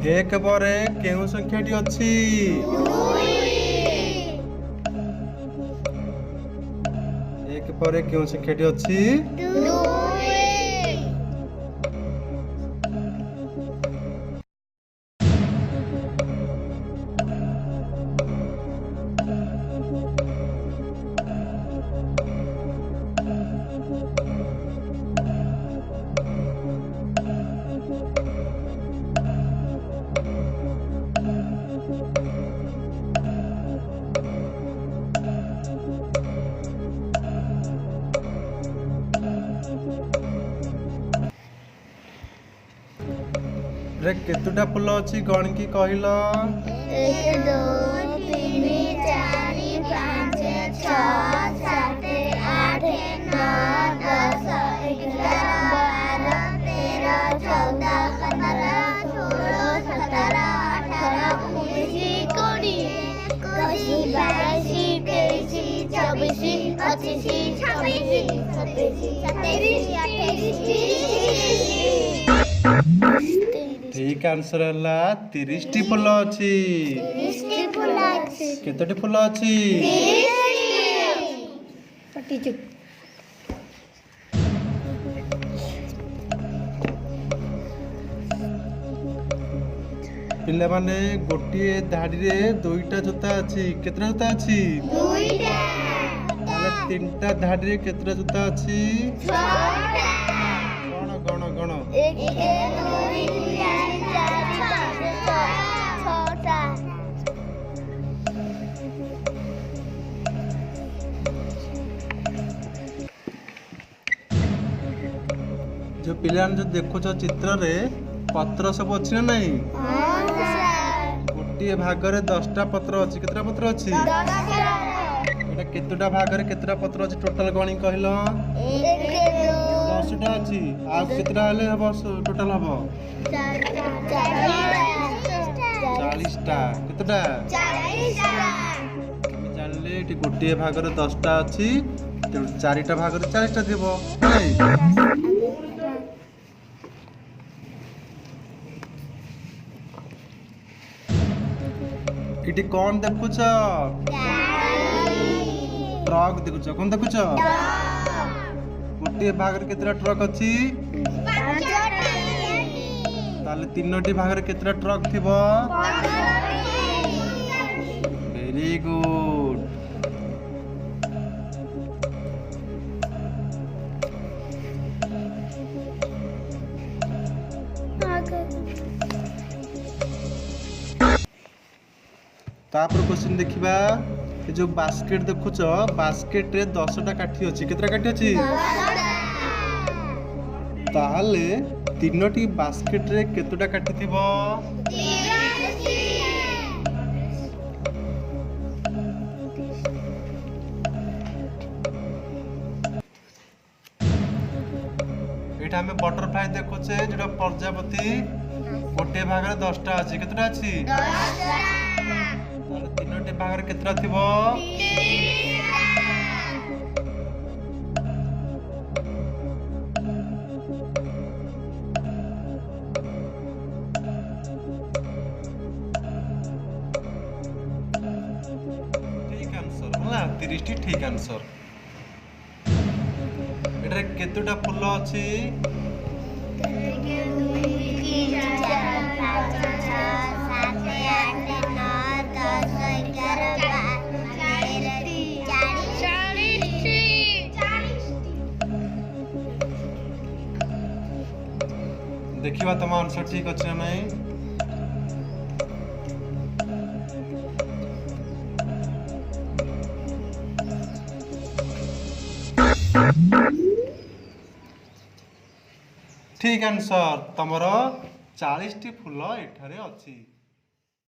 एक पर केउं संख्याटी अछि? एक पर केउं संख्याटी अछि? रे केतुटा फूल अछि गणकी कहिल? 1 2 3 4 5 6 7 8 9 10 11 12 13 14 15 16 17 18 19 20 21 22 23 24 25 26 27 28 ठीक आंसर हला 30 टी फूल अछि। 30 टी फूल अछि। केतोटी फूल अछि? 30 टी। पिल्ला माने गोटिए धाड़ी रे दुईटा जूता अछि। केतरा जूता अछि? दुईटा। ताले तीनटा धाड़ी रे केतरा जूता अछि? 6टा। गण गण 1 2 3 4 5 6टा। जो पिल्ला जो देखुछ चित्र रे पत्र सब अछि ना नहीं? हां सर। गोटिए भाग रे 10टा पत्र अछि। केतरा पत्र अछि? 10टा। एटा केतुटा भाग रे केतरा पत्र अछि टोटल गणी कहिलो? 1 2 10टा अछि। आ केतरा हले हबो टोटल हबो? 40टा। केतटा? 40टा। हम जानले एटी गोटिए भाग रे 10टा अछि तेणु 4टा भाग रे 40टा थिबो नहीं? इटी कौन देखुछ? ट्रक देखुछ। कौन देखुछ? गोटिए भाग रे केतरा ट्रक अछि? 5टा। ताले तीनोटी भाग रे केतरा ट्रक थिबो? 15टी। Very good. तापर क्वेश्चन देखिबा ए जो बास्केट देखुछ बास्केट रे 10टा काठी अछि। केतरा काठी अछि? 10टा। ताहले तीनोटी बास्केट रे केतोटा काठी थिबो? 30टी। एटा हमें बटरफ्लाई देखुछे जेटा प्रजापति गोटे भाग रे 10टा अछि। केतटा अछि? 10टा। ताले तीनोटी भाग रे केतरा थिबो? 30टा। ठीक आंसर होला 30 टी ठीक आंसर। एटा केतोटा फूल अछि? 1 2 3 4 5 6 7 8 9 10 11 12 40टी। देखिबा तम आंसर ठीक अछि ना नहीं? ठीक आंसर तमरो 40 टी फूल एठारे अछि।